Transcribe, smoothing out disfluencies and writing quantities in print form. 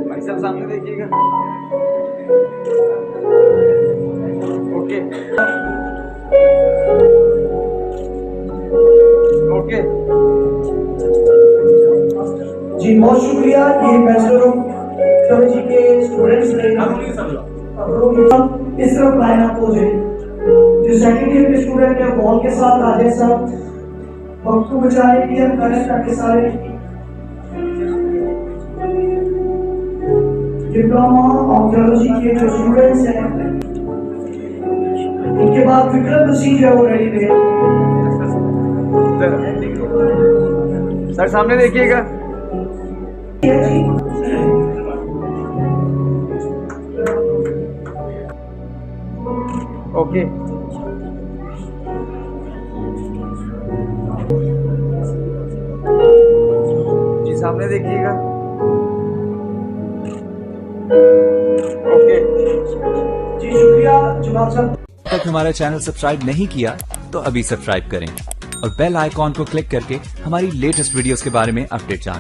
भाई साहब सामने देखिएगा। ओके ओके जी बहुत शुक्रिया। ये बैचलर ऑफ टेक्नोलॉजी के स्टूडेंट्स ने इस तरफ लाइन अप हो जाए। जो सेकंड ईयर के स्टूडेंट है बॉल के साथ राजेश साहब वक्त को बचाने के लिए हम करें ताकि सारे डिप्लोमा ऑफ टेक्नोलॉजी के जो स्टूडेंट्स हैं उनके बाद विक्रम मसीह जो है वो रेडी रहे। सर सामने देखिएगा। ओके जी सामने देखिएगा। ओके जी शुक्रिया जनाब साहब। तक हमारा चैनल सब्सक्राइब नहीं किया तो अभी सब्सक्राइब करें और बेल आइकॉन को क्लिक करके हमारी लेटेस्ट वीडियोस के बारे में अपडेट जानें।